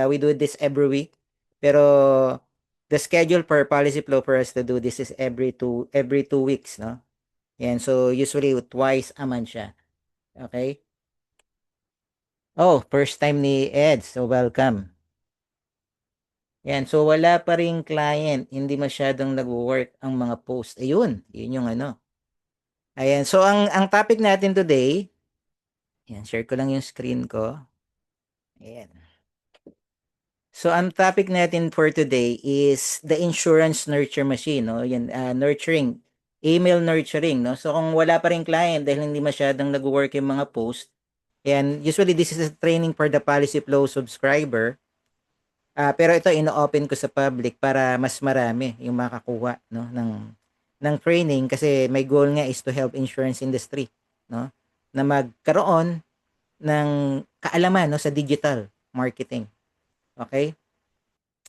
We do this every week. Pero the schedule for policy flow for us to do this is every two weeks, no? Yan, so usually twice a month siya. Okay? Oh, first time ni Ed. So welcome. Yan, so wala pa ring client, hindi masyadong nagwo-work ang mga post. Ayun, yun yung ano. Ayan, so ang topic natin today, yan, share ko lang yung screen ko. Ayan. So ang topic natin for today is the insurance nurture machine, no? Yan, nurturing, email nurturing, no? So kung wala pa ring client dahil hindi masyadong nagwo-work yung mga post, yan, usually this is a training for the policy flow subscriber. Pero ito ino-open ko sa public para mas marami yung makakuha, no, ng training kasi my goal nga is to help insurance industry, no, na magkaroon ng kaalaman, no, sa digital marketing. Okay?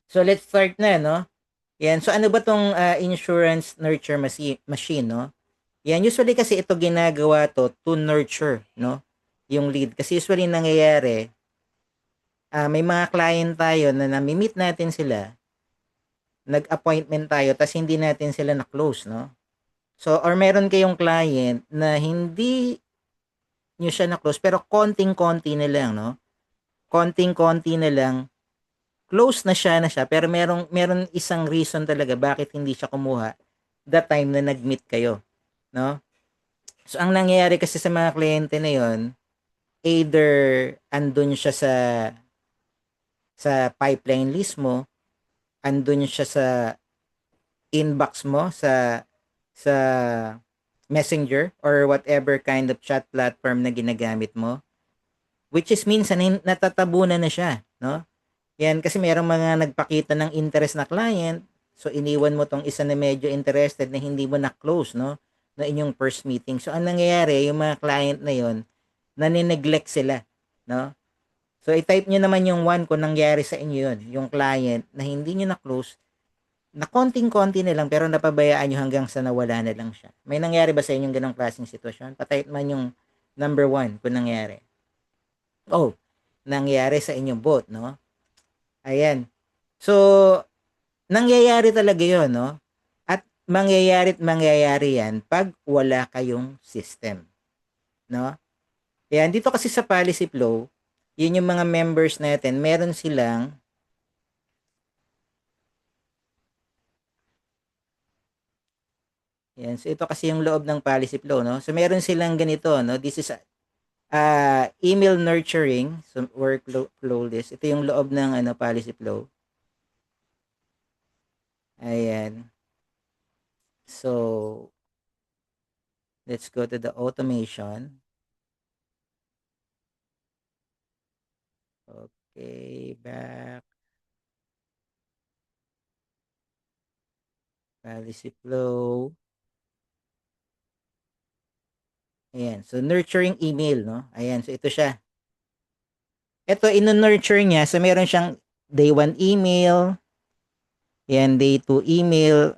So let's start na, no? Yan. So ano ba tong insurance nurture machine, no? Yan, usually kasi ito ginagawa to nurture, no? Yung lead. Kasi usually nangyayari, may mga client tayo na nami-meet natin sila, nag-appointment tayo, tas hindi natin sila na-close, no? So, or meron kayong client na hindi nyo siya na-close, pero konting-konti na lang, no? Konting-konti na lang, close na siya, pero meron isang reason talaga bakit hindi siya kumuha that time na nag-meet kayo, no? So, ang nangyayari kasi sa mga kliyente na yon, either andun siya sa pipeline list mo, andun siya sa inbox mo, sa Messenger or whatever kind of chat platform na ginagamit mo, which is minsan natatabunan na siya, no? Yan, kasi merong mga nagpakita ng interest na client, so iniwan mo tong isa na medyo interested na hindi mo na-close, no? Na inyong first meeting. So, ang nangyayari, yung mga client na yon, nanineglect sila, no? So, i-type nyo naman yung one kung nangyari sa inyo yun, yung client na hindi nyo na-close, na konting-konti na lang, pero napabayaan nyo hanggang sa nawala na lang siya. May nangyari ba sa inyong ganong klaseng sitwasyon? Patype man yung number one kung nangyari. Oh, nangyari sa inyong both, no? Ayan. So, nangyayari talaga yon, no? At mangyayari yan pag wala kayong system, no? Ayan, dito kasi sa policy flow, yun yung mga members natin, meron silang yan. So, ito kasi yung loob ng policy flow, no? So, meron silang ganito, no? This is email nurturing, so workflow list. Ito yung loob ng policy flow. Ayan. So, let's go to the automation. Okay, back. Policy flow. Ayan. So, nurturing email, no? Ayan. So, ito siya. Ito, ino-nurture niya. So, meron siyang day 1 email. Ayan, day 2 email.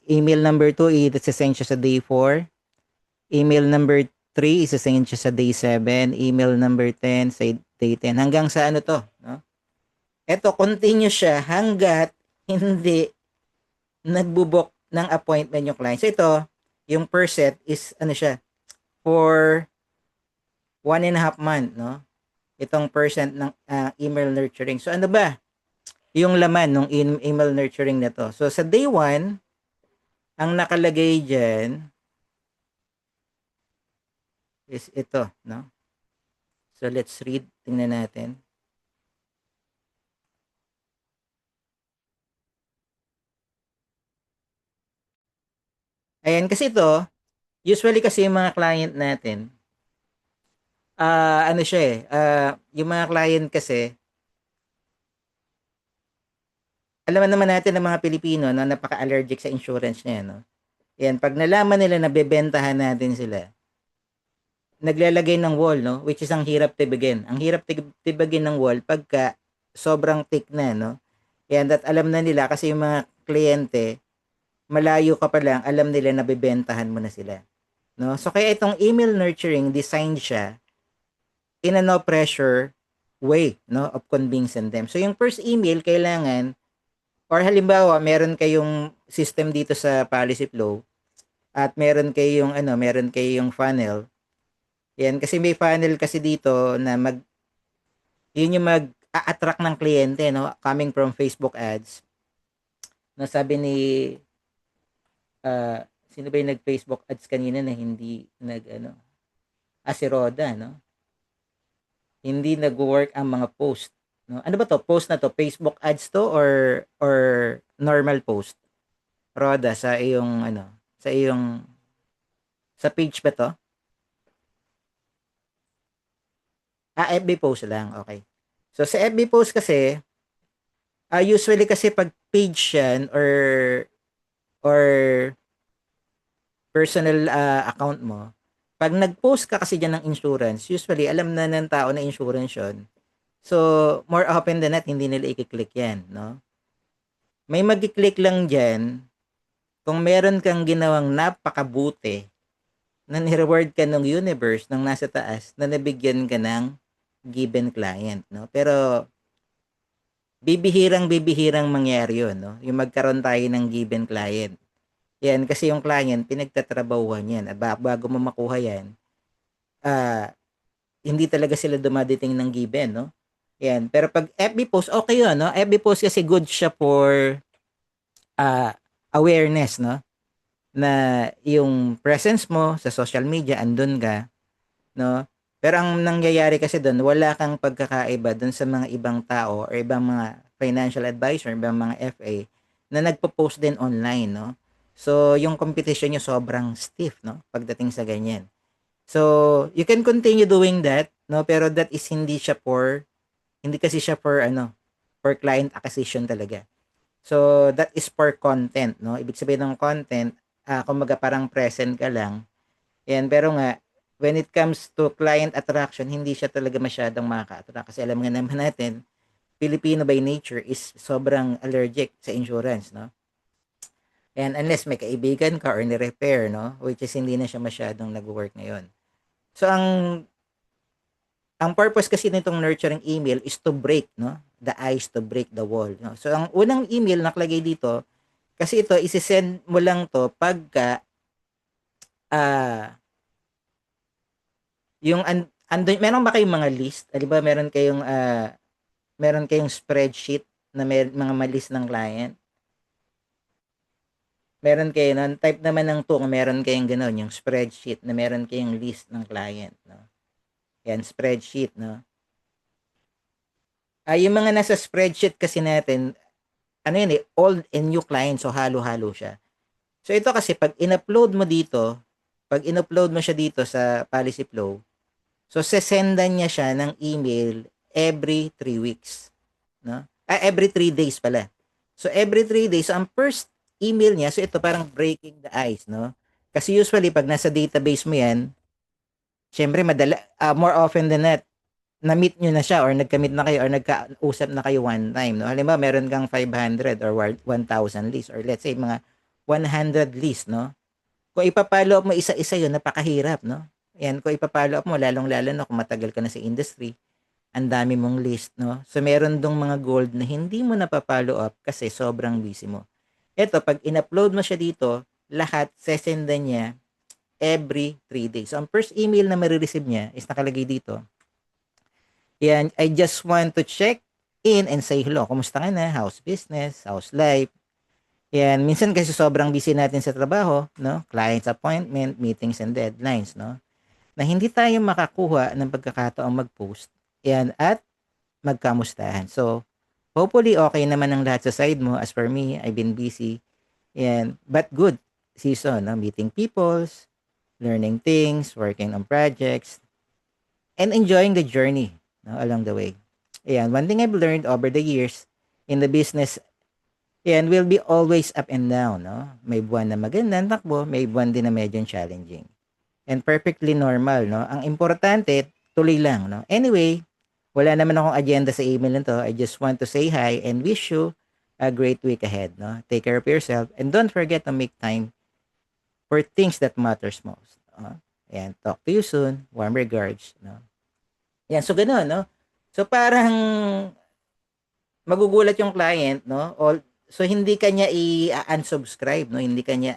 Email number 2, i-send siya sa day 4. Email number 3, isa-send siya sa day 7. Email number 10 sa day 10. Hanggang sa ano to, no? Ito, continue siya hanggat hindi nagbubok ng appointment yung client. So, ito, yung per set is, ano siya, for 1.5 month, no? Itong percent ng email nurturing. So, ano ba yung laman ng email nurturing na to? So, sa day 1, ang nakalagay dyan is ito, no? So, let's read. Tingnan natin. Ayan, kasi ito, usually kasi yung mga client natin, ano siya yung mga client kasi, alam naman natin ng mga Pilipino na napaka-allergic sa insurance niya, no? Yan, pag nalaman nila na bebentahan natin sila, naglalagay ng wall, no? Which is ang hirap tibagin. Ang hirap tibagin ng wall pagka sobrang thick na, no? Yan, at alam na nila kasi yung mga kliyente, malayo ka pa lang, alam nila na bebentahan mo na sila. No? So, kaya itong email nurturing, designed siya in a no pressure way, no, of convincing them. So yung first email kailangan, or halimbawa meron kayong system dito sa policy flow at meron kayong funnel. Yan kasi may funnel kasi dito na yun yung mag-a-attract ng kliyente, no, coming from Facebook ads. No, sabi ni sino ba yung nag-Facebook ads kanina na hindi si Roda, no? Hindi nag-work ang mga post, no? Ano ba to? Post na to, Facebook ads to or normal post? Roda, sa page ba to? FB post lang, okay. So sa FB post kasi, usually kasi pag page yan or personal account mo, pag nag-post ka kasi diyan ng insurance, usually alam na ng tao na insurance 'yon. So, more often than not, hindi nila i-click 'yan, no? May mag-click lang diyan kung meron kang ginawang napakabuti na ni-reward ka ng universe ng nasa taas na nabigyan ka ng given client, no? Pero bibihirang mangyari 'yon, no? Yung magkaroon tayo ng given client. Yan kasi yung client pinagtatrabahuhan yan. Bago mo makuha yan, hindi talaga sila dumadating ng given, no? Yan. Pero pag FB post, okay yun, no? FB post kasi good siya for awareness, no? Na yung presence mo sa social media, andun ka, no? Pero ang nangyayari kasi doon, wala kang pagkakaiba doon sa mga ibang tao or ibang mga financial advisor, ibang mga FA na nagpo-post din online, no? So, yung competition nyo sobrang stiff, no? Pagdating sa ganyan. So, you can continue doing that, no? Pero that is hindi kasi siya for client acquisition talaga. So, that is for content, no? Ibig sabihin ng content, kumbaga parang present ka lang. Yan, pero nga, when it comes to client attraction, hindi siya talaga masyadong makaka-attract. Kasi alam nga naman natin, Filipino by nature is sobrang allergic sa insurance, no? And unless may kaibigan ka or ni-repair, no? Which is hindi na siya masyadong nag-work ngayon. So, ang purpose kasi nitong nurturing email is to break, no? The ice, to break the wall, no? So, ang unang email nakalagay dito, kasi ito, isi-send mo lang to pagka meron ba kayong mga list? Di ba meron kayong spreadsheet na may mga malist ng client? Meron kayo nun, type naman ng 2 kung meron kayong gano'n, yung spreadsheet na meron kayong list ng client, no? Yan, spreadsheet, no? Yung mga nasa spreadsheet kasi natin, old and new clients, so halo-halo siya. So ito kasi pag in-upload mo siya dito sa Policy Flow, so sesendan niya siya ng email every 3 weeks, no? Every 3 days pala. So every 3 days, so ang first email niya, so ito parang breaking the ice, no? Kasi usually pag nasa database mo yan, syempre more often than not, na-meet nyo na siya or nagka-meet na kayo or nagka-usap na kayo one time, no? Halimbawa, meron kang 500 or 1,000 list or let's say mga 100 list, no? Kung ipapollow up mo isa-isa yun, napakahirap, no? Yan, kung ipapollow up mo, lalong-lalo na kung matagal ka na sa industry, ang dami mong list, no? So, meron dong mga gold na hindi mo napapollow up kasi sobrang busy mo. Ito, pag in-upload mo siya dito, lahat sesendan niya every 3 days. So, ang first email na marireceive niya is nakalagay dito. Yan, I just want to check in and say hello. Kumusta ka na? How's business? How's life? Yan, minsan kasi sobrang busy natin sa trabaho, no? Clients appointment, meetings and deadlines, no? Na hindi tayo makakuha ng pagkakataong mag-post. Yan, at magkamustahan. So, hopefully okay naman ang lahat sa side mo. As for me, I've been busy. Yan, but good season, no? Meeting peoples, learning things, working on projects, and enjoying the journey, no, along the way. Ayan, one thing I've learned over the years in the business, yan, will be always up and down, no? May buwan na magandang takbo, may buwan din na medyo challenging. And perfectly normal, no? Ang importante, tuloy lang, no? Anyway, wala naman akong agenda sa email nito. I just want to say hi and wish you a great week ahead, no? Take care of yourself and don't forget to make time for things that matters most. Ayan, talk to you soon. Warm regards, no? Yan, so gano'n, no? So parang magugulat yung client, no? So hindi kanya i-unsubscribe, no? Hindi kanya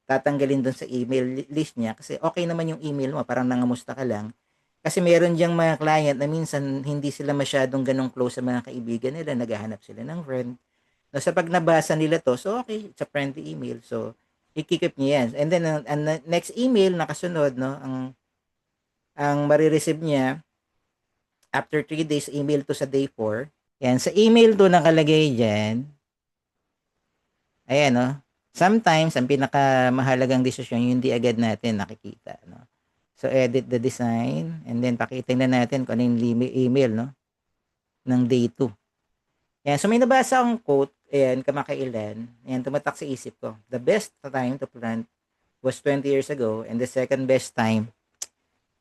tatanggalin doon sa email list niya kasi okay naman yung email mo, parang nangamusta ka lang. Kasi meron diyang mga client na minsan hindi sila masyadong ganong close sa mga kaibigan nila, naghahanap sila ng friend. No, sa pag nabasa nila to, so okay, it's a friendly email. So, ikikip niya yan. And then, ang next email na kasunod, no, ang marireceive niya, after 3 days, email to sa day 4. Yan, sa email to nakalagay dyan, ayan, no, sometimes, ang pinakamahalagang desisyon, yung hindi agad natin nakikita, no. So, edit the design, and then pakita na natin kung ano yung email, no, ng day 2. Yan, so may nabasa akong quote, ayan, kamakailan, ayan, tumatak sa isip ko. The best time to plant was 20 years ago, and the second best time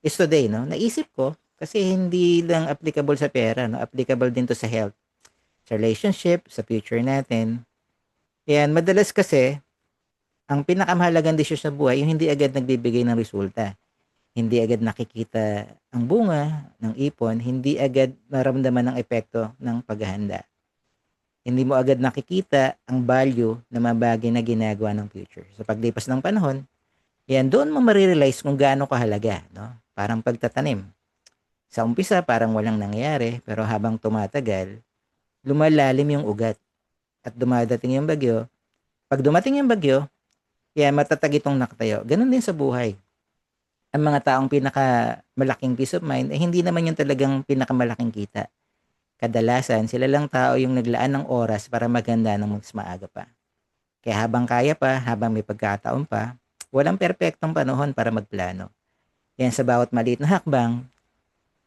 is today, no? Naisip ko, kasi hindi lang applicable sa pera, no? Applicable din to sa health, sa relationship, sa future natin. Ayan, madalas kasi, ang pinakamahalagang desisyon sa buhay, yung hindi agad nagbibigay ng resulta. Hindi agad nakikita ang bunga ng ipon, hindi agad maramdaman ng epekto ng paghahanda. Hindi mo agad nakikita ang value ng mga bagay na ginagawa ng future. Sa paglipas ng panahon, yan, doon mo marirealize kung gaano kahalaga, no? Parang pagtatanim. Sa umpisa, parang walang nangyayari, pero habang tumatagal, lumalalim yung ugat at dumadating yung bagyo. Pag dumating yung bagyo, yan, matatag itong nakatayo. Ganun din sa buhay. Ang mga taong pinakamalaking peace of mind, hindi naman yung talagang pinakamalaking kita. Kadalasan, sila lang tao yung naglaan ng oras para maganda ng mas maaga pa. Kaya habang kaya pa, habang may pagkataon pa, walang perpektong panahon para magplano. Yan, sa bawat maliit na hakbang,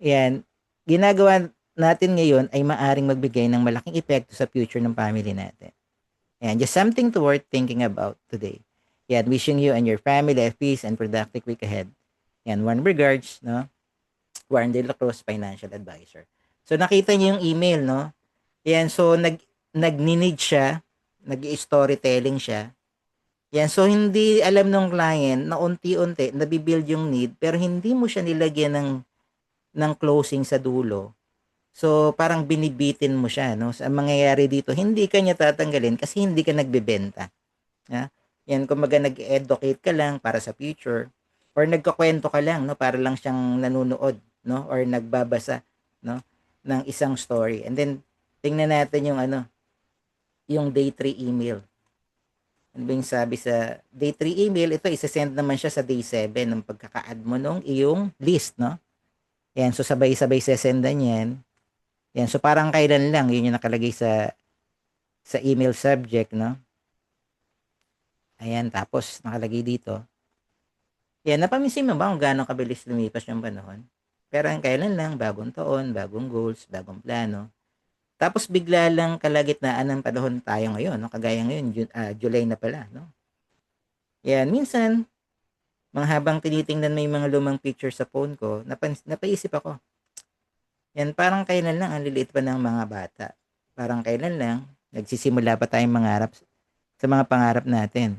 yan, ginagawa natin ngayon ay maaring magbigay ng malaking epekto sa future ng family natin. Yan, just something to worth thinking about today. Yan, wishing you and your family a peace and productive week ahead. Yan, one regards, no? Warren De La Cruz, Financial Advisor. So, nakita niyo yung email, no? Yan, so, nagninid siya, nag-storytelling siya. Yan, so, hindi alam ng client na unti-unti, nabibuild yung need, pero hindi mo siya nilagyan ng closing sa dulo. So, parang binibitin mo siya, no? So, ang mangyayari dito, hindi ka niya tatanggalin kasi hindi ka nagbebenta. Ha? Yan, kumbaga nag-educate ka lang para sa future or nagkakwento ka lang, no? Para lang siyang nanonood, no? Or nagbabasa, no? Ng isang story. And then, tingnan natin yung yung day 3 email. Ano ba yung sabi sa day 3 email? Ito, isa-send naman siya sa day 7 ng pagkaka-add mo nung iyong list, no? Yan, so sabay-sabay sesendan yan. Yan, so parang kailan lang, yun yung nakalagay sa email subject, no? Ayan, tapos nakalagay dito. Yan, napaminsin mo ba kung gaano kabilis lumipas yung panahon? Pero ang kailan lang, bagong taon, bagong goals, bagong plano. Tapos bigla lang kalagitnaan ng panahon tayo ngayon, no? Kagaya ngayon, July na pala, no? Yan, minsan, mga habang tinitingnan mo yung mga lumang picture sa phone ko, napaisip ako, yan, parang kailan lang, ang liliit pa ng mga bata. Parang kailan lang, nagsisimula pa tayong mangarap sa mga pangarap natin.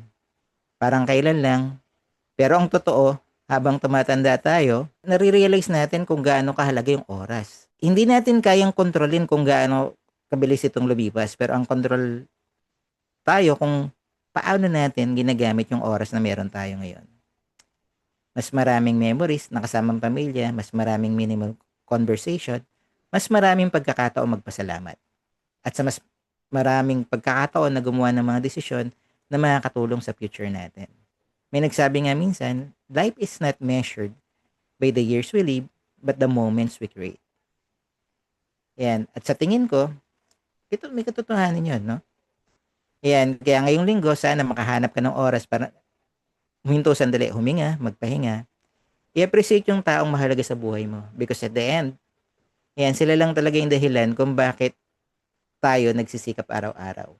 Parang kailan lang. Pero ang totoo, habang tumatanda tayo, nare-realize natin kung gaano kahalaga yung oras. Hindi natin kayang kontrolin kung gaano kabilis itong lumipas, pero ang control tayo kung paano natin ginagamit yung oras na meron tayo ngayon. Mas maraming memories na kasamang pamilya, mas maraming minimal conversation, mas maraming pagkakataon magpasalamat. At sa mas maraming pagkakataon na gumawa ng mga desisyon na makakatulong sa future natin. May nagsabi nga minsan, life is not measured by the years we live, but the moments we create. Yan. At sa tingin ko, ito may katotohanan yun, no? Yan. Kaya ngayong linggo, sana makahanap ka ng oras para huminto sandali, huminga, magpahinga. I-appreciate yung taong mahalaga sa buhay mo. Because at the end, yan, sila lang talaga yung dahilan kung bakit tayo nagsisikap araw-araw.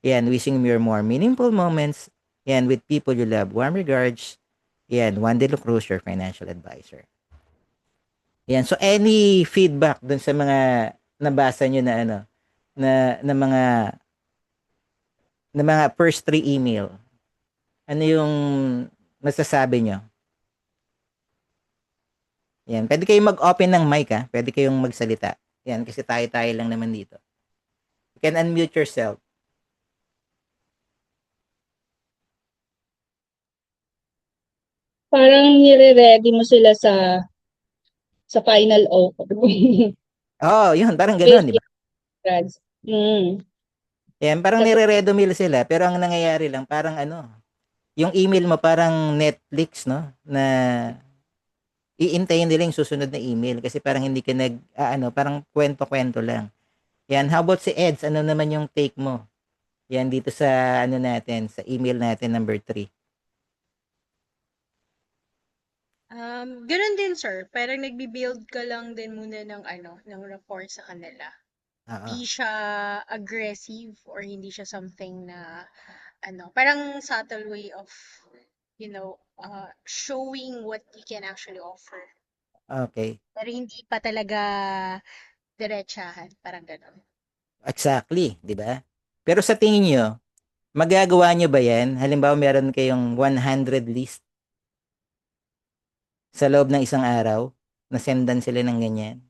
Yan, wishing you more meaningful moments. Yan, with people you love. Warm regards. Yan, Juan De La Cruz, your financial advisor. Yan, so any feedback dun sa mga nabasa nyo na mga first 3 email? Ano yung masasabi nyo? Yan, pwede kayong mag-open ng mic, ha? Pwede kayong magsalita. Yan, kasi tayo-tayo lang naman dito. You can unmute yourself. Parang nire-ready mo sila sa final offer. Oo, yun, parang gano'n, di Basically, ba? grads. Mm. Yan, parang Kasi, nire-redomil sila, pero ang nangyayari lang, parang ano, yung email mo parang Netflix, no? Na iintayin nila yung susunod na email kasi parang hindi ka parang kwento-kwento lang. Yan, how about si Eds? Ano naman yung take mo? Yan, dito sa, ano natin, sa email natin number 3. Gano'n din sir, parang nagbi-build ka lang din muna ng ng rapport sa kanila. Oo. Hindi siya aggressive or hindi siya something na parang subtle way of, showing what you can actually offer. Okay. Pero hindi pa talaga diretsahan, parang gano'n. Exactly, 'di ba? Pero sa tingin niyo, magagawa niyo ba 'yan? Halimbawa, meron kayong 100 list sa loob ng isang araw, na sendan sila ng ganyan.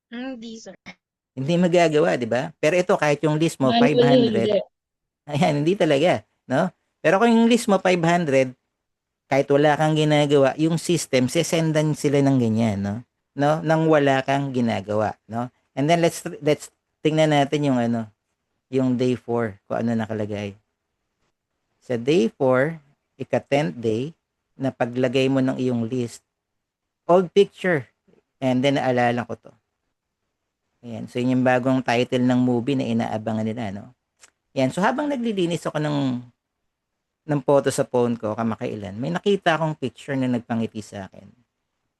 Hindi sir. Hindi magagawa, 'di ba? Pero ito, kahit yung list mo manually, 500, hindi. ayan, hindi talaga, no? Pero kung yung list mo 500, kahit wala kang ginagawa, yung system sesendan sila ng ganyan, no? No, nang wala kang ginagawa, no? And then let's tingnan natin yung yung day 4 kung ano nakalagay. Sa day 4, ika-10th day, na paglagay mo ng iyong list, old picture. And then naalala ko to. Ayan. So yun yung bagong title ng movie na inaabangan nila, no? Yan. So habang naglilinis ako ng photo sa phone ko kamakailan, may nakita akong picture na nagpangiti sa akin.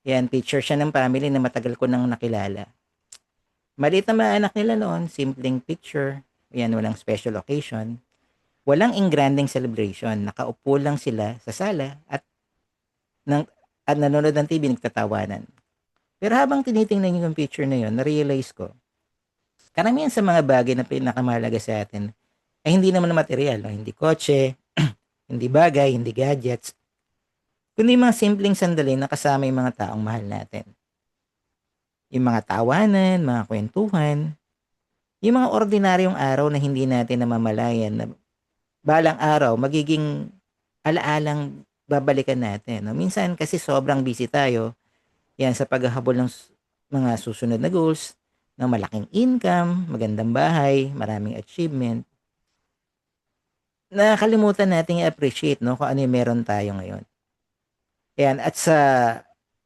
Yan, picture siya ng family na matagal ko nang nakilala. Maliit na mga anak nila noon, simpleng picture. Yan, walang special occasion. Walang ingranding celebration. Nakaupo lang sila sa sala ng, at nanonood ng TV, nagtatawanan. Pero habang tinitingnan yung picture na yun, na-realize ko, karamihan sa mga bagay na pinakamahalaga sa atin ay hindi naman material. No? Hindi kotse, hindi bagay, hindi gadgets, kundi mga simpleng sandali na kasama yung mga taong mahal natin. Yung mga tawanan, mga kwentuhan, yung mga ordinaryong araw na hindi natin namamalayan na balang araw magiging alaalang babalikan natin. No? Minsan kasi sobrang busy tayo, yan sa paghahabol ng mga susunod na goals, ng malaking income, magandang bahay, maraming achievement. Nakakalimutan nating i-appreciate, no, kung ano yung meron tayo ngayon. Yan, at sa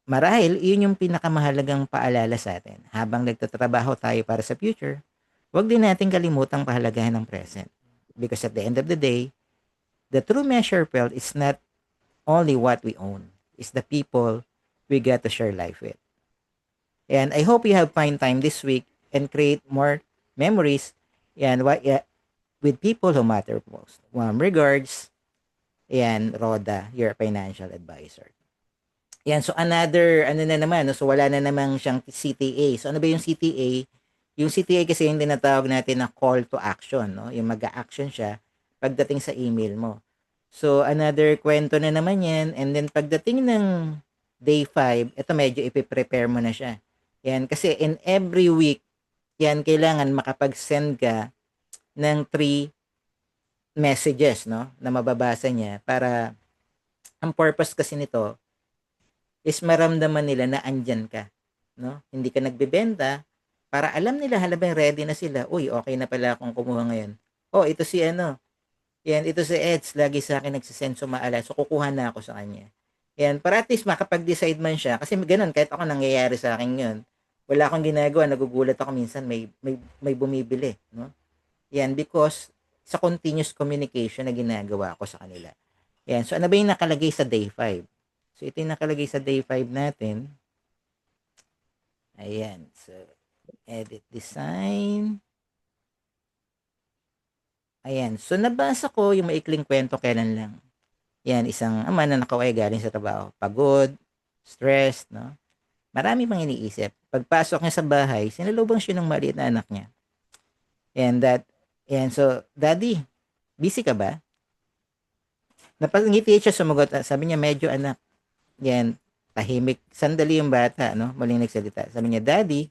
marahil, yun yung pinakamahalagang paalala sa atin. Habang nagtatrabaho tayo para sa future, huwag din natin kalimutang pahalagahan ng present. Because at the end of the day, the true measure felt is not only what we own, it's the people we get to share life with. And I hope you have find time this week and create more memories and with people who matter most. Warm regards, and Roda, your financial advisor. Yan, so another, ano na naman, no? So wala na namang siyang CTA. So ano ba yung CTA? Yung CTA kasi yung tinatawag natin na call to action, no? Yung mag-a-action siya pagdating sa email mo. So another kwento na naman yan. And then pagdating ng day 5, ito medyo ipiprepare mo na siya. Yan, kasi in every week, yan, kailangan makapag-send ka ng 3 messages, no? Na mababasa niya para ang purpose kasi nito is maramdaman nila na andyan ka, no? Hindi ka nagbebenta para alam nila halabang ready na sila. Uy, okay na pala akong kumuha ngayon. Oh, ito si ano. Yan, ito si Eds. Lagi sa akin nagsisend sumaala. So, kukuha na ako sa kanya. Yan, para at least makapag-decide man siya. Kasi ganun, kahit ako nangyayari sa akin yun. Wala akong ginagawa. Nagugulat ako minsan may bumibili. No? Yan, because sa continuous communication na ginagawa ko sa kanila. Yan, so ano ba yung nakalagay sa day 5? So, ito yung nakalagay sa day 5 natin. Ayan. So, edit design. Ayan. So, nabasa ko yung maikling kwento kailan lang. Yan, isang ama na nakauwi galing sa trabaho. Pagod, stressed, no? Marami pang iniisip. Pagpasok niya sa bahay, sinalubong siya ng maliit na anak niya. And so, Daddy, busy ka ba? Napangiti siya, sumagot. Sabi niya, medyo anak. Yan, tahimik. Sandali yung bata, no? Muling nagsalita. Sabi niya, Daddy,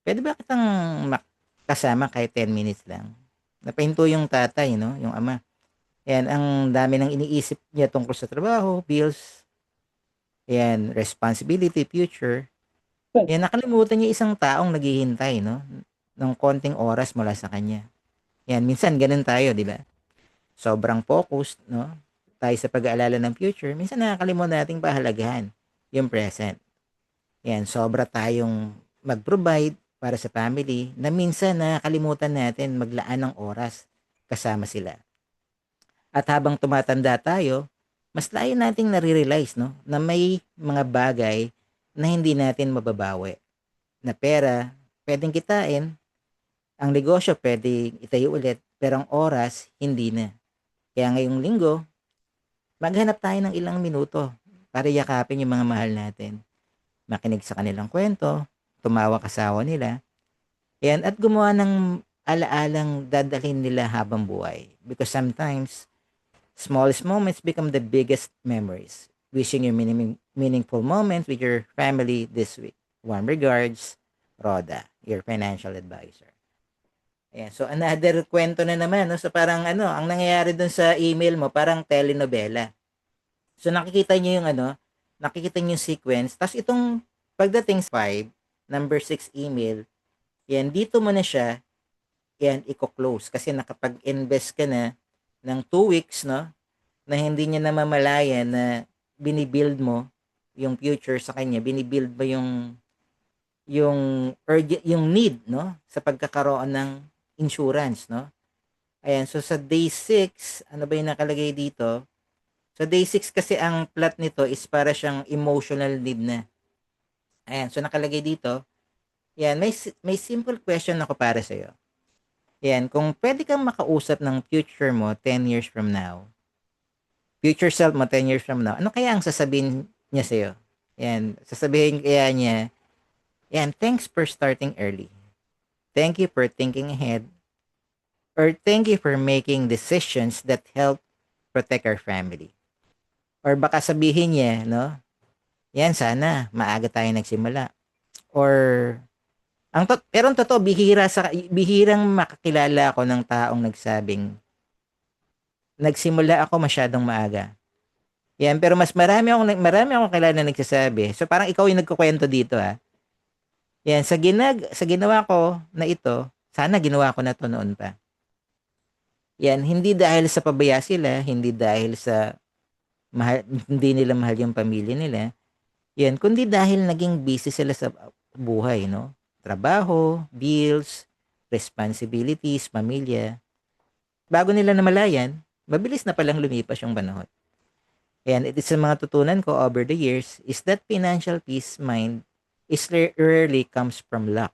Pwede ba kitang kasama kahit 10 minutes lang? Napahinto yung tatay, no? Yung ama. Yan, ang dami ng iniisip niya tungkol sa trabaho, bills, yan, responsibility, future. Yan, nakalimutan niya isang taong naghihintay, no? Ng konting oras mula sa kanya. Yan, minsan ganun tayo, di ba? Sobrang focused, no? Tayo sa pag-aalala ng future, minsan nakakalimutan nating pahalagahan yung present. Yan, sobra tayong mag-provide para sa family na minsan nakakalimutan natin maglaan ng oras kasama sila. At habang tumatanda tayo, mas layo nating nare-realize, no, na may mga bagay na hindi natin mababawi. Na pera, pwedeng kitain, ang negosyo pwedeng itayo ulit, pero ang oras, hindi na. Kaya ngayong linggo, maghanap tayo ng ilang minuto para yakapin yung mga mahal natin. Makinig sa kanilang kwento, tumawa kasawa nila, yan, at gumawa ng alaalang dadalhin nila habang buhay. Because sometimes, smallest moments become the biggest memories. Wishing you meaningful moments with your family this week. Warm regards, Roda, your financial advisor. Ayan. So, another kwento na naman. No? So, parang ang nangyayari dun sa email mo, parang telenovela. So, nakikita niyo yung sequence. Tapos, itong pagdating sa 5, number 6 email, yan, dito mo na siya, yan, i-close. Kasi nakapag-invest ka na ng 2 weeks, no? Na hindi niya namamalayan na binibuild mo yung future sa kanya, binibuild mo yung need, no, sa pagkakaroon ng insurance, no. Ayan, so sa day 6, ano ba yung nakalagay dito? Sa day 6 kasi ang plot nito is para siyang emotional need na. Ayan, so nakalagay dito, yan, may simple question ako para sa iyo. Yan, kung pwede kang makausap ng future mo 10 years from now, future self mo 10 years from now, ano kaya ang sasabihin niya sa'yo? Yan, sasabihin kaya niya, yan, thanks for starting early. Thank you for thinking ahead. Or thank you for making decisions that help protect our family. Or baka sabihin niya, no? Yan, sana maaga tayo nagsimula. Or pero ang totoo, bihirang makakilala ako ng taong nagsabing nagsimula ako masyadong maaga. Yan, pero marami akong kilala na nagsasabi. So parang ikaw yung nagkukwento dito Yan, sa ginawa ko na ito, sana ginawa ko na to noon pa. Yan, hindi dahil sa pabaya sila, hindi dahil sa hindi nila mahal yung pamilya nila. Yan, kundi dahil naging busy sila sa buhay, no? Trabaho, bills, responsibilities, pamilya. Bago nila namalayan, mabilis na palang lumipas yung panahon. And it is sa mga tutunan ko over the years is that financial peace mind is rarely comes from luck.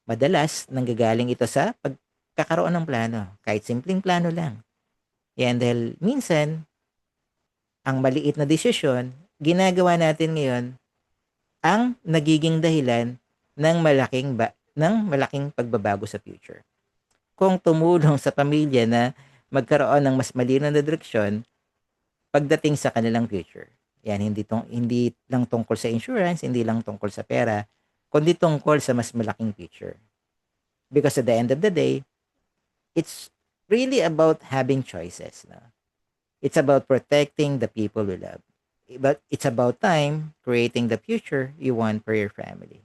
Madalas, nanggagaling ito sa pagkakaroon ng plano. Kahit simpleng plano lang. Yan, dahil minsan, ang maliit na desisyon, ginagawa natin ngayon, ang nagiging dahilan ng malaking pagbabago sa future. Kung tumulong sa pamilya na magkaroon ng mas malinaw na direksyon pagdating sa kanilang future. Yan, hindi lang tungkol sa insurance, hindi lang tungkol sa pera, kundi tungkol sa mas malaking future. Because at the end of the day, it's really about having choices. No? It's about protecting the people we love. But it's about time creating the future you want for your family.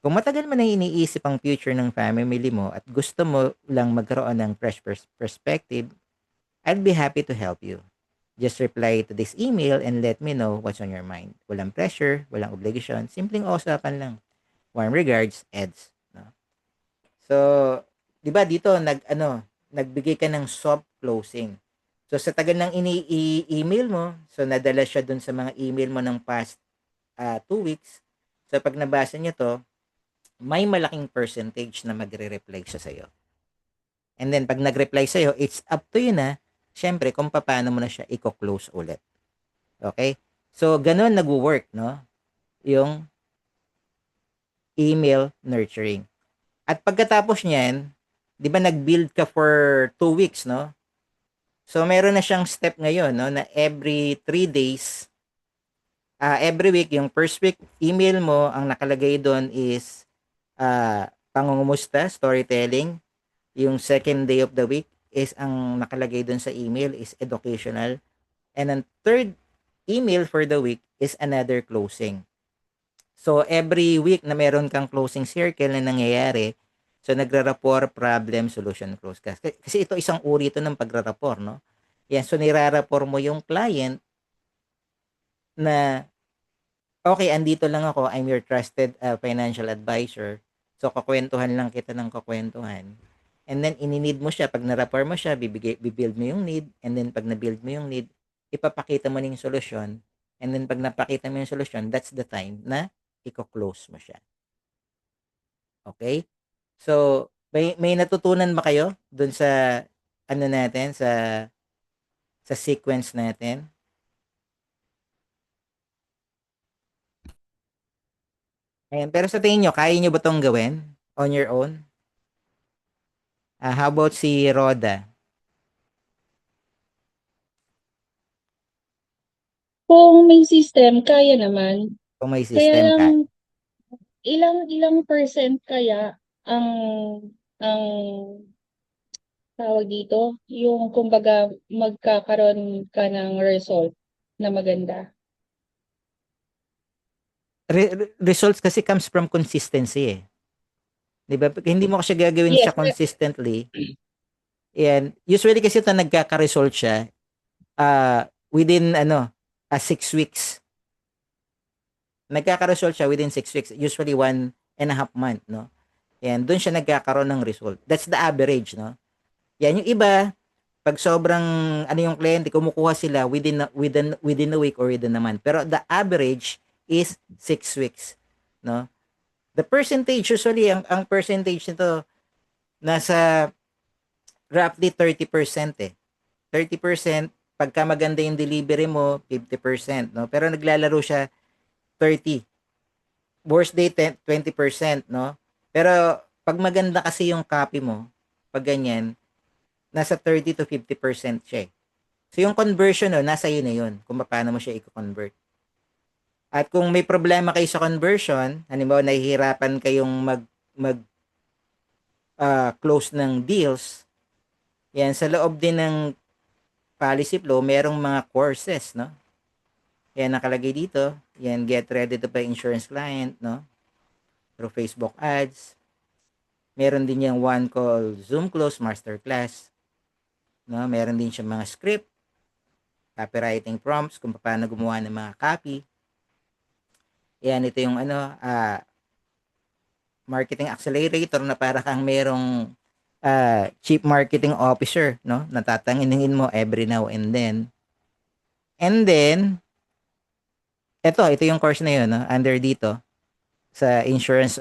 Kung matagal mo na iniisip ang future ng family mo at gusto mo lang magkaroon ng fresh perspective, I'd be happy to help you. Just reply to this email and let me know what's on your mind. Walang pressure, walang obligation, simpleng usapan lang. Warm regards, Eds. No? So, 'di ba dito nagbigay ka ng soft closing. So sa tagal ng email mo, so nadala siya dun sa mga email mo ng past 2 weeks. So pag nabasa niya to, may malaking percentage na magre-reply siya sa'yo. And then pag nag-reply sa'yo, it's up to you na, syempre, kung paano mo na siya i-close ulit. Okay? So, ganun nag-work, no? Yung email nurturing. At pagkatapos niyan, di ba nag-build ka for 2 weeks, no? So, meron na siyang step ngayon, no? Na every 3 days, every week, yung first week email mo, ang nakalagay doon is pangungumusta, storytelling. Yung second day of the week is ang nakalagay dun sa email is educational. And ang third email for the week is another closing. So, every week na meron kang closing circle na nangyayari, so nagra-rapport, problem, solution, close. Kasi ito isang uri ito ng pagra-rapport, no? Yan, so nirarapor mo yung client na, okay, andito lang ako, I'm your trusted financial advisor. So, kakwentuhan lang kita ng kakwentuhan. And then, ini-need mo siya. Pag na-rapport mo siya, bibuild mo yung need. And then, pag na-build mo yung need, ipapakita mo na yung solusyon. And then, pag napakita mo yung solusyon, that's the time na i-close mo siya. Okay? So, may natutunan ba kayo dun sa ano natin, sa sequence natin? Ayan, pero sa tingin nyo, kaya nyo ba itong gawin on your own? How about si Roda? Kung may system, kaya naman. Kung may Kaya system lang, ka. ilang percent kaya ang ang tawag dito, yung kumbaga magkakaroon ka ng result na maganda. Results kasi comes from consistency eh. 'Di ba? Pag hindi mo kasi gagawin Yes, siya consistently, yan, usually kasi ito nagkaka-result siya within 6 weeks. Nagkaka-result siya within 6 weeks, usually 1.5 month, no? Yan, doon siya nagkakaroon ng result. That's the average, no? Yan, yung iba, pag sobrang yung kliyente, kumukuha sila within a week or within a month. Pero the average is 6 weeks, no? The percentage, usually, ang percentage nito, nasa roughly 30% eh. 30%, pagka maganda yung delivery mo, 50%, no? Pero naglalaro siya 30. Worst day, 20%, no? Pero, pag maganda kasi yung copy mo, pag ganyan, nasa 30 to 50% siya eh. So, yung conversion, no, nasa yun na yun, kung paano mo siya i-convert. At kung may problema kayo sa conversion, halimbawa nahihirapan kayong mag close ng deals, yan, sa loob din ng policy flow, merong mga courses, no? Yan, nakalagay dito. Yan, get ready to buy insurance client, no? Through Facebook ads. Meron din yung one call Zoom Close Masterclass. No? Meron din siya mga script, copywriting prompts, kung paano gumawa ng mga copy. Yan, ito yung marketing accelerator na para kang merong chief marketing officer, no? Natatanginin mo every now and then. And then, ito yung course na yun, no? Under dito, sa insurance,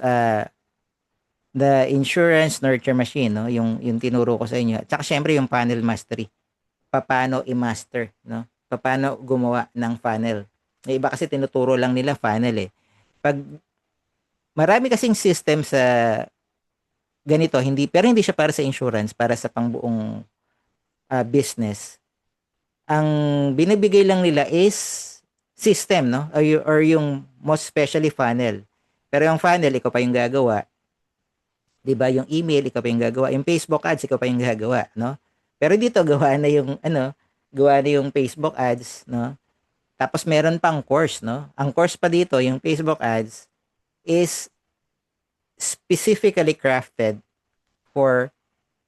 the insurance nurture machine, no? Yung tinuro ko sa inyo. Tsaka syempre yung funnel mastery. Paano i-master, no? Paano gumawa ng funnel. Yung iba kasi tinuturo lang nila funnel eh. Pag marami kasing system sa ganito, pero hindi siya para sa insurance, para sa pangbuong business. Ang binibigay lang nila is system, no? Or yung most especially funnel. Pero yung funnel, ikaw pa yung gagawa. 'Di ba? Yung email, ikaw pa yung gagawa. Yung Facebook ads, ikaw pa yung gagawa, no? Pero dito gawa na yung Facebook ads, no? Tapos meron pang course, no? Ang course pa dito, yung Facebook ads is specifically crafted for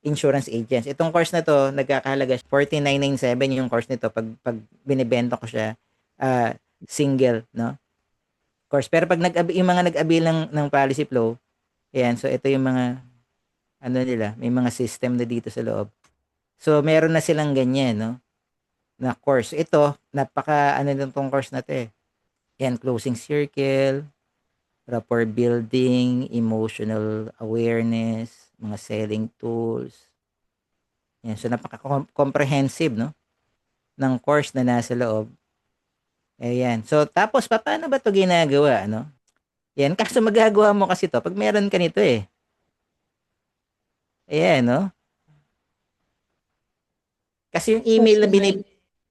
insurance agents. Itong course na to, nagkakahalaga 49.97 yung course nito pag binebenta ko siya single, no? Course. Pero pag yung mga nag-avail ng policy flow, ayan, so ito yung mga nila, may mga system na dito sa loob. So meron na silang ganyan, no? Na course. Ito, napaka nitong course na to eh. Yan, closing circle, rapport building, emotional awareness, mga selling tools. Yan, so napaka-comprehensive, no? Ng course na nasa loob. Ayan. So, tapos, paano ba to ginagawa, no? Yan, kaso magagawa mo kasi to pag meron ka nito eh. Ayan, no? Kasi yung email na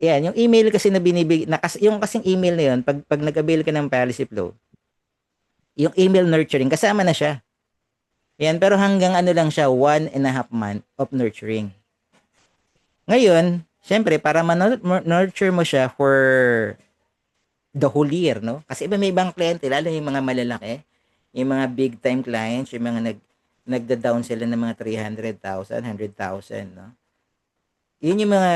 yan, yung email kasi na binibig, yung kasing email na yun, pag nag-avail ka ng policy flow, yung email nurturing, kasama na siya. Yan, pero hanggang ano lang siya, 1.5 month of nurturing. Ngayon, syempre, para nurture mo siya for the whole year, no? Kasi iba may ibang kliyente, lalo yung mga malalaki, yung mga big time clients, yung mga nagda-down sila ng mga 300,000, 100,000, no? Yun yung mga,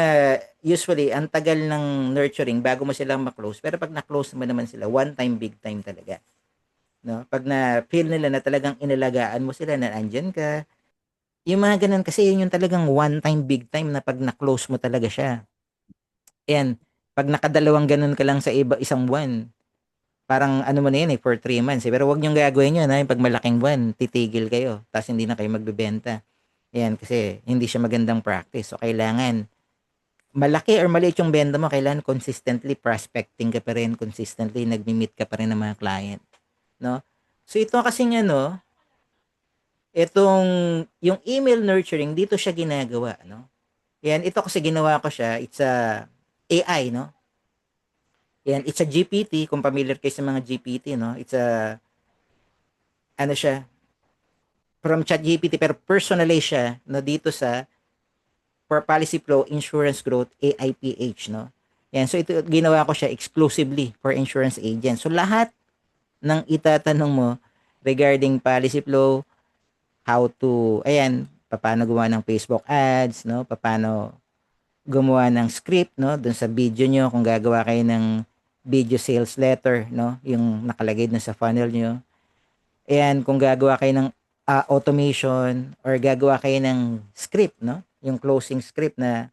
usually, ang tagal ng nurturing bago mo silang ma-close. Pero pag na-close mo naman sila, one time, big time talaga. No? Pag na-feel nila na talagang inalagaan mo sila, na andyan ka, yung mga ganun, kasi yun yung talagang one time, big time na pag na-close mo talaga siya. Ayan, pag nakadalawang ganun ka lang sa isang buwan, parang ano mo na yun for 3 months. Pero wag niyong gagawin yun, yung pag malaking buwan, titigil kayo, tapos hindi na kayo magbebenta. Ayan, kasi hindi siya magandang practice. So, kailangan, malaki or maliit yung benta mo, kailangan consistently prospecting ka pa rin, consistently nagmi-meet ka pa rin ng mga client. No? So, ito kasing ano, itong, yung email nurturing, dito siya ginagawa. No? Yan, ito kasi ginawa ko siya, it's a AI, no? Yan, it's a GPT, kung familiar kayo sa mga GPT, no? It's a, ano siya, from ChatGPT, pero personalize siya, no, dito sa for Policy Flow Insurance Growth AIPH, no? Yan, so ito ginawa ko siya exclusively for insurance agents. So lahat ng itatanong mo regarding policy flow, how to, ayan, paano gumawa ng Facebook ads, no? Paano gumawa ng script, no? Doon sa video nyo, kung gagawa kayo ng video sales letter, no? Yung nakalagay na sa funnel nyo. Ayan, kung gagawa kayo ng automation or gagawa kayo ng script, no? Yung closing script na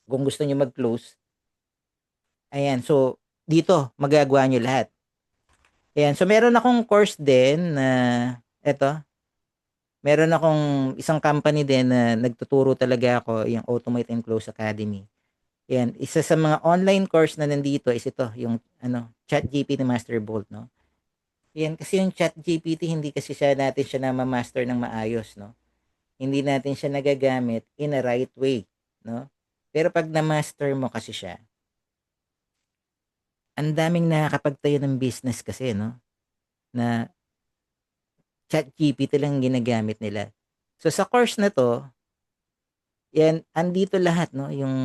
kung gusto nyo mag-close, ayan, so dito magagawa nyo lahat. Ayan, so meron akong course din na eto, meron akong isang company din na nagtuturo talaga ako, yung Automate and Close Academy. Ayan, isa sa mga online course na nandito is ito, yung ano, ChatGPT Master Bolt, no? Ayan, kasi yung ChatGPT, hindi kasi natin siya na ma-master ng maayos, no? Hindi natin siya nagagamit in a right way, no? Pero pag na-master mo kasi siya, ang daming nakakapagtayo ng business kasi, no? Na ChatGPT lang ginagamit nila. So sa course na 'to, 'yan andito lahat, no, yung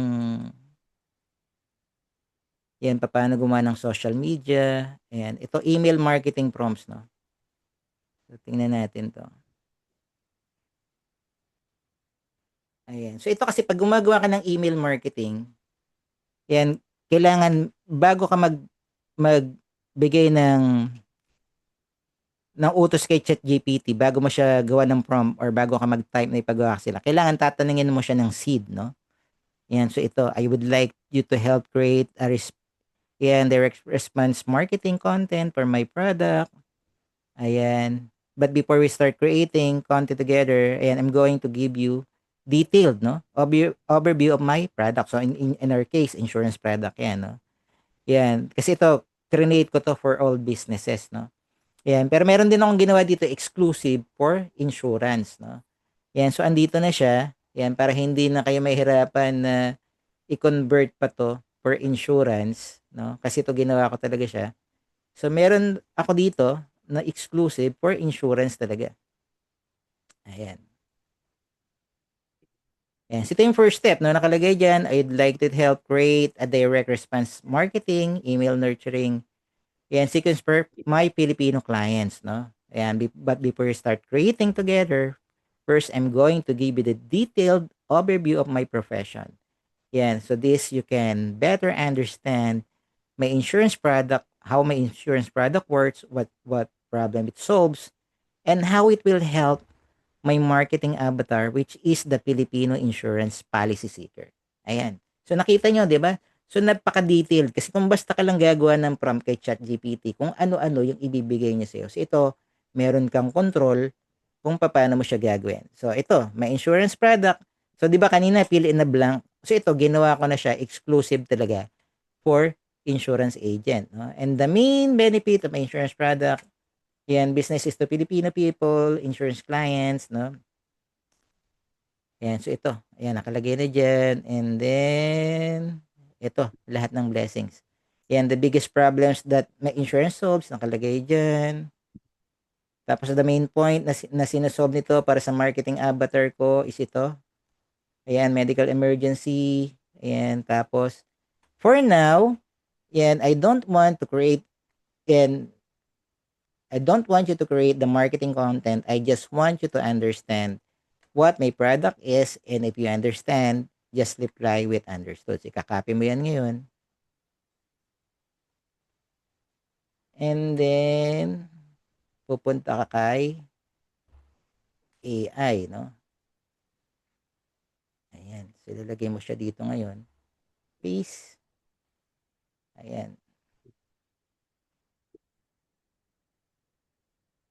'yan papaano gumawa ng social media, ayan. Ito email marketing prompts, no. So tingnan natin 'to. Ayan. So ito kasi pag gumagawa ka ng email marketing, 'yan kailangan bago ka magbigay ng utos kay ChatGPT, bago mo siya gawa ng prompt or bago ka mag-type na ipagawa sila, kailangan tatanungin mo siya ng seed, no? Yan, so ito, I would like you to help create a direct response marketing content for my product. Ayan. But before we start creating content together, ayan, I'm going to give you detailed, no? Overview of my product. So in our case, insurance product yan, no? Yan. Kasi ito, create ko to for all businesses, no? Yan. Pero meron din akong ginawa dito exclusive for insurance, no? Yan. So andito na siya. Yan. Para hindi na kayo mahirapan na i-convert pa to for insurance, no? Kasi ito ginawa ko talaga siya. So meron ako dito na exclusive for insurance talaga. Ayan. Ayan. So ito yung first step, no? Nakalagay dyan, I'd like to help create a direct response marketing, email nurturing, and sequence for my Filipino clients, no? Ayan. But before you start creating together, first, I'm going to give you the detailed overview of my profession. Yan. So this you can better understand my insurance product, how my insurance product works, what problem it solves, and how it will help my marketing avatar, which is the Filipino insurance policy seeker. Ayan. So nakita nyo, di ba? So napaka-detailed kasi kung basta ka lang gagawa ng prompt kay ChatGPT, kung ano-ano yung ibibigay niya sa'yo. So ito, meron kang control kung paano mo siya gagawin. So ito, may insurance product. So 'di ba kanina fill in the blank. So ito ginawa ko na siya exclusive talaga for insurance agent, no? And the main benefit of my insurance product, yan, business is to Filipino people, insurance clients, no? Yan, so ito, ayan, nakalagay na dyan. And then, ito, lahat ng blessings. Yan, the biggest problems that my insurance solves, nakalagay dyan. Tapos the main point na sinasolve nito para sa marketing avatar ko is ito. Ayan, medical emergency. Ayan, tapos for now, yan, and I don't want you to create the marketing content. I just want you to understand what my product is, and if you understand, just reply with understood. So, ikakopy mo yan ngayon. And then, pupunta ka kay AI, no? Ayan. So, ilalagay mo siya dito ngayon. Paste. Ayan.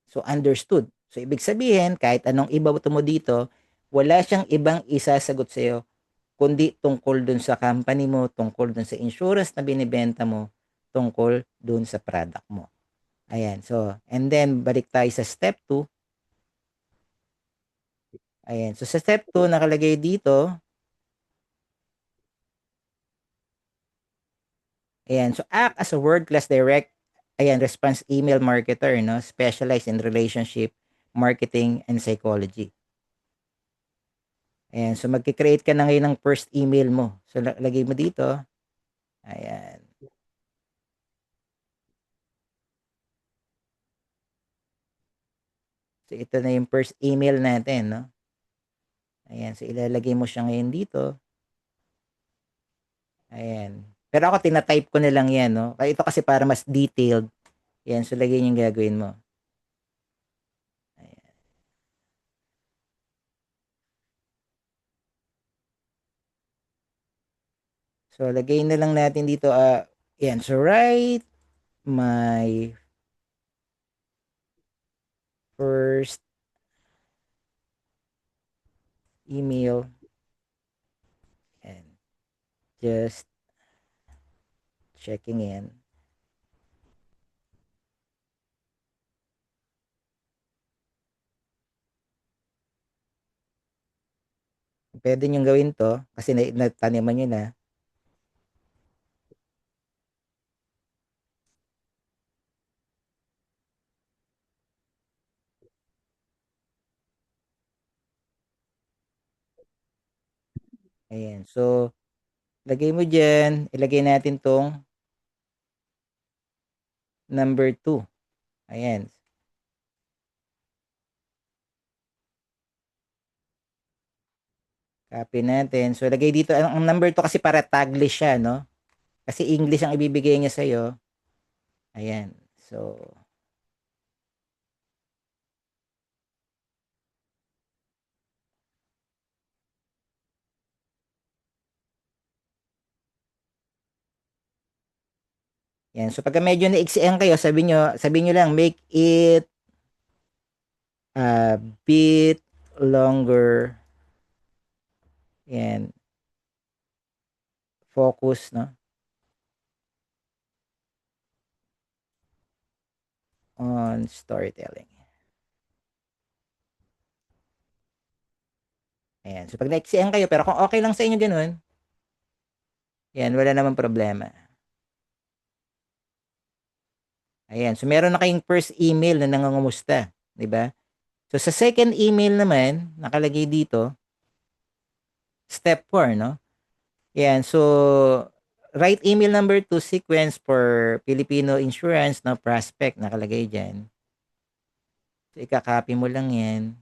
So, understood. So, ibig sabihin, kahit anong ibabato mo dito, wala siyang ibang isasagot sa'yo, kundi tungkol dun sa company mo, tungkol dun sa insurance na binibenta mo, tungkol dun sa product mo. Ayan. So, and then, balik tayo sa step 2. Ayan. So, sa step 2, nakalagay dito, ayan. So, act as a world-class direct, ayan, response email marketer, no? Specialized in relationship, marketing, and psychology. Ayan. So, magkikreate ka na ngayon ng first email mo. So, lagay mo dito. Ayan. So, ito na yung first email natin, no? Ayan. So, ilalagay mo siya ngayon dito. Ayan. Pero ako, tinatype ko na lang yan, no? Kaya ito kasi para mas detailed. Ayan. So, lagay yung gagawin mo. Ayan. So, lagay na lang natin dito. Ayan. So, write my first email and just checking in. Pwede nyo gawin to kasi nataniman nyo na. Ayan. So, lagay mo dyan. Ilagay natin tong number 2. Ayan. Copy natin. So, lagay dito. Ang number 2 kasi para taglish siya, no? Kasi English ang ibibigay niya sa'yo. Ayan. So, yan. So, pagka medyo naiksiyan kayo, sabi nyo lang, make it a bit longer. Yan. Focus, no? On storytelling. Ayan. So, pag naiksiyan kayo, pero kung okay lang sa inyo ganun, yan, wala namang problema. Ayan. So, meron na kayong first email na nangungumusta. Diba? So, sa second email naman, nakalagay dito, step 4, no? Yan. So, write email number to sequence for Filipino insurance, no? Prospect, nakalagay dyan. So, ikakopy mo lang yan.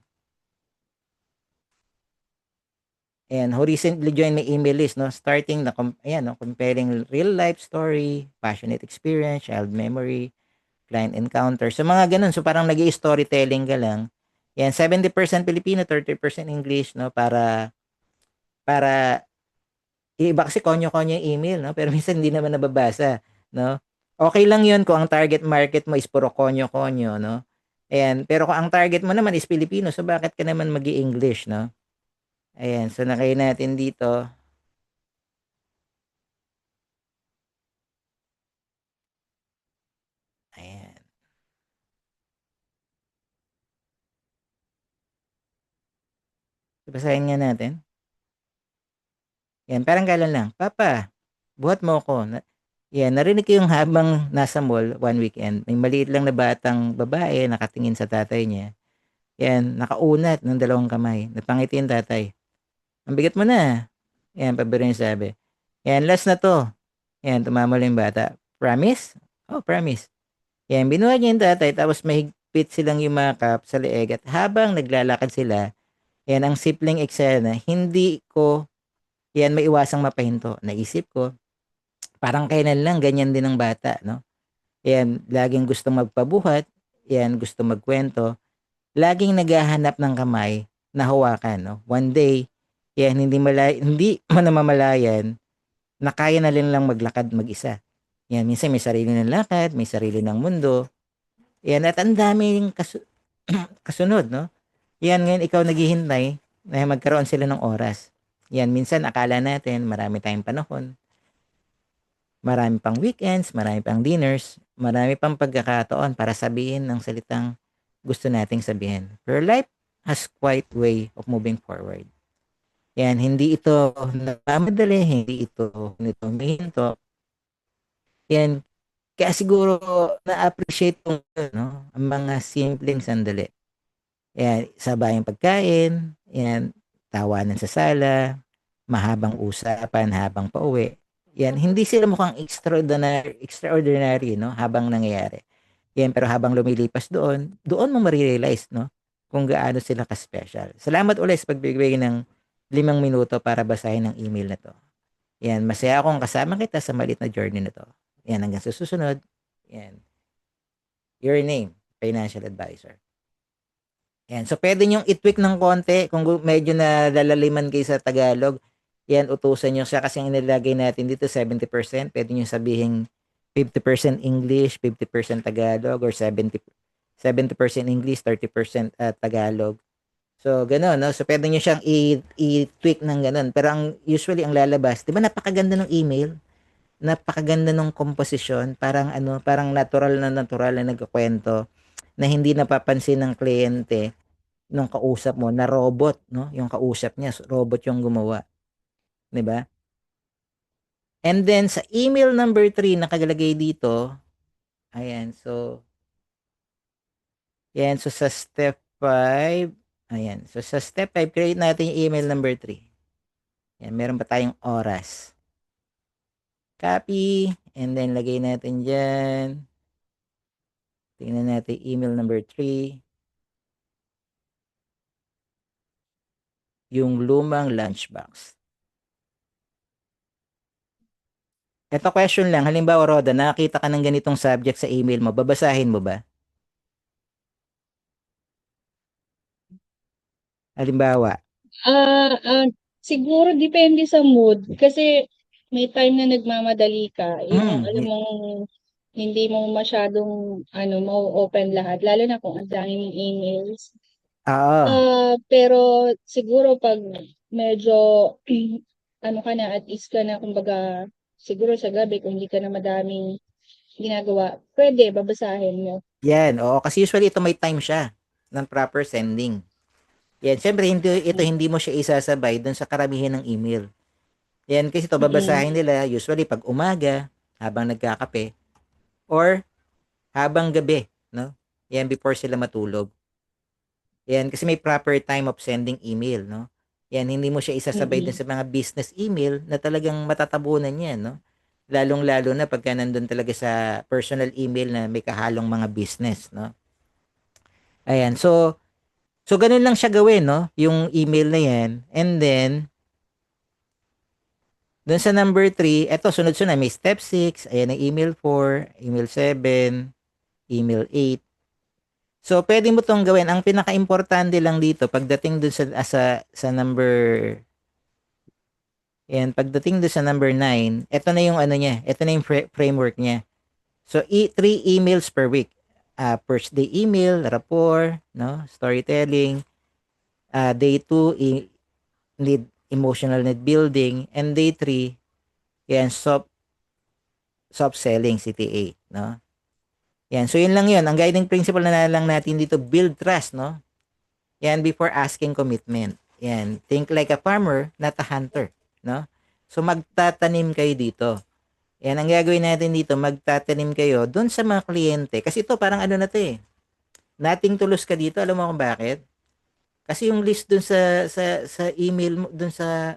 And who recently joined my email list, no? Starting, ayan, no? Comparing real life story, passionate experience, child memory, client encounter. So, mga ganun. So, parang nag-i-storytelling ka lang. Yan, 70% Filipino, 30% English, no? Para iba kasi konyo-konyo yung email, no? Pero minsan hindi naman nababasa, no? Okay lang yun kung ang target market mo is puro konyo-konyo, no? Ayan. Pero kung ang target mo naman is Filipino, so bakit ka naman mag-i-English, no? Ayan. So, nakay natin dito. Ayan. So, basahin nga natin. Yan. Parang galan lang. Papa, buhat mo ko. Yan, narinig ko yung habang nasa mall one weekend, may maliit lang na batang babae nakatingin sa tatay niya. Yan, nakaunat ng dalawang kamay. Napangiti yung tatay. Ang bigat mo na. Yan, pabiro yung sabi. Yan, last na to. Yan, tumama lang yung bata. Promise? Oh, promise. Yan, binuhat niya yung tatay, tapos mahigpit silang yumakap sa leeg. At habang naglalakad sila, yan, ang simpleng eksena, hindi ko yan maiwasang mapahinto. Naisip ko, parang kailan lang, ganyan din ang bata, no? Yan, laging gusto magpabuhat, yan, gusto magkwento, laging naghahanap ng kamay na hawakan, no? One day, yan, hindi man namamalayan na kaya na lang maglakad mag-isa. Yan, minsan may sarili ng lakad, may sarili ng mundo. Yan, at ang daming kasunod, no? Yan, ngayon ikaw naghihintay na magkaroon sila ng oras. Yan, minsan akala natin marami tayong panahon, marami pang weekends, marami pang dinners, marami pang pagkakataon para sabihin ng salitang gusto nating sabihin. Pero life has quite way of moving forward. Yan, hindi ito nagmamadali, hindi ito humihinto. Yan, kaya siguro na-appreciate ko no, ang mga simpleng sandali. Yan, sabayang pagkain, yan, tawanan sa sala, mahabang usapan habang pauwi. Yan, hindi sila mukhang extraordinary, no, habang nangyayari. Yan, pero habang lumilipas doon mo marirealize, no, kung gaano sila ka-special. Salamat ulit sa pagbibigay ng 5 minuto para basahin ang email na to. Yan, masaya akong kasama kita sa maliit na journey na to. Yan, hanggang sa susunod. Yan. Your name, financial advisor. Yan. So, pwede nyong i-tweak ng konti kung medyo nalalaliman kayo sa Tagalog. Yan, utusan nyo siya kasi ang inilagay natin dito 70%. Pwede nyo sabihin 50% English, 50% Tagalog, or 70% English, 30% Tagalog. So, gano'n, no? So, pwede nyo siyang i-tweak ng gano'n. Pero usually, ang lalabas, di ba napakaganda ng email? Napakaganda ng komposisyon. Parang natural na nagkukwento na hindi napapansin ng kliyente nung kausap mo na robot, no? Yung kausap niya, robot yung gumawa, 'di ba? And then sa email number 3 nakalagay dito, ayan, so yan, so sa step 5, ayan, so sa step 5 create natin yung email number 3. Yan, meron pa tayong oras. Copy, and then lagay natin diyan. Tingnan natin email number 3. Yung lumang lunchbox. Ito question lang, halimbawa Roda, nakakita ka ng ganitong subject sa email mo, babasahin mo ba? Halimbawa, Siguro depende sa mood. Kasi may time na nagmamadali ka. Yung alam y- mong hindi mo masyadong mau-open lahat. Lalo na kung ang dami mong emails. oo, Pero siguro pag medyo ano ka na, at ease ka na, kumbaga, siguro sa gabi, kung hindi ka na madaming ginagawa, pwede, babasahin mo. yan, oo, kasi usually ito may time siya ng proper sending. Yan, syempre hindi mo siya isasabay dun sa karamihan ng email. Yan, kasi ito Mm-mm. babasahin nila usually pag umaga, habang nagkakape, or habang gabi, no? Yan, before sila matulog. Yan, kasi may proper time of sending email, no? Yan, hindi mo siya isasabay din Mm-mm. sa mga business email na talagang matatabunan yan, no? Lalong-lalo na pagka nandun talaga sa personal email na may kahalong mga business, no? Ayan, so ganun lang siya gawin, no? Yung email na yan. And then, dun sa number 3, eto, sunod-sunod, may step 6, ayan ang email 4, email 7, email 8. So, pwede mo tong gawin. Ang pinaka-importante lang dito, pagdating dun sa number, and pagdating dun sa number 9, ito na yung ano niya, ito na yung framework niya. So, 3 emails per week. First day email, rapport, no, storytelling. Day 2, emotional need building. And day 3, yan, soft selling, CTA, no. Yan, so yun lang yun. Ang guiding principle na lang natin dito, build trust, no. Yan, before asking commitment. Yan, think like a farmer, not a hunter, no? So magtatanim kayo dito. Yan, ang gagawin natin dito, magtatanim kayo doon sa mga kliyente. Kasi ito, parang ano na to eh. Nating tulos ka dito. Alam mo kung bakit? Kasi yung list doon sa email mo, doon sa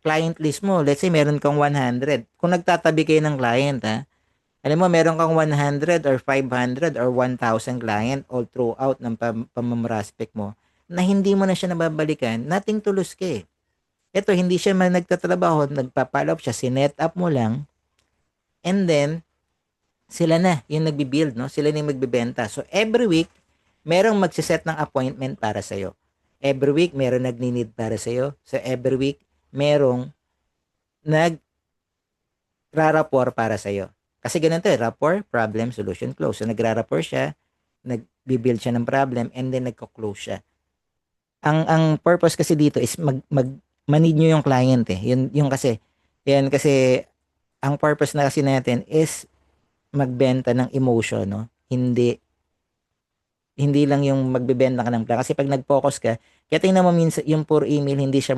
client list mo, let's say meron kang 100. Kung nagtatabi kayo ng client, ha, alam mo, meron kang 100 or 500 or 1,000 client all throughout ng pamamraspect mo na hindi mo na siya nababalikan, nating tulos ka eh. Ito, hindi siya man nagtatrabaho, nagpa-follow up siya, sinet up mo lang, and then, sila na yung nagbi-build, no? Sila na yung magbibenta. So, every week, merong magsiset ng appointment para sa'yo. Every week, meron nagni-need para sa'yo. So, every week, merong nagrarapor para sa'yo. Kasi ganun to eh, rapport, problem, solution, close. So, nagrarapor siya, nagbi-build siya ng problem, and then nagko-close siya. Ang purpose kasi dito is manid nyo yung client eh. Yung kasi, yan kasi, ang purpose na kasi natin is magbenta ng emotion, no? Hindi lang yung magbebenta ka ng plan. Kasi pag nag-focus ka, kaya tingnan mo minsan, yung puro email, hindi siya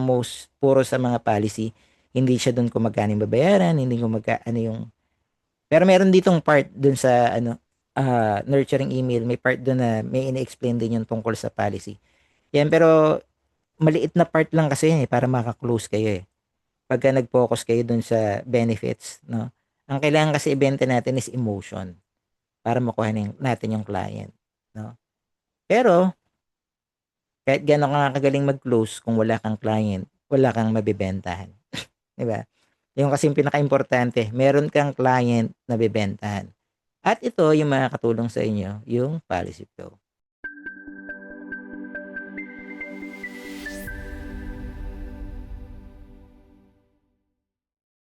puro sa mga policy. Hindi siya doon kung magkano yung babayaran, hindi kung magkano yung... Pero meron ditong part doon sa, nurturing email, may part doon na may ini-explain din yung tungkol sa policy. Yan, pero maliit na part lang kasi yun eh, para maka-close kayo eh. Pagka nag-focus kayo doon sa benefits, no? Ang kailangan kasi ibenta natin is emotion para makuha natin yung client, no? Pero, kahit gano'n ka kagaling mag-close kung wala kang client, wala kang mabebentahan. 'Di ba? Yung kasi yung pinakaimportante, meron kang client na bebentahan. At ito yung makakatulong sa inyo, yung policy flow.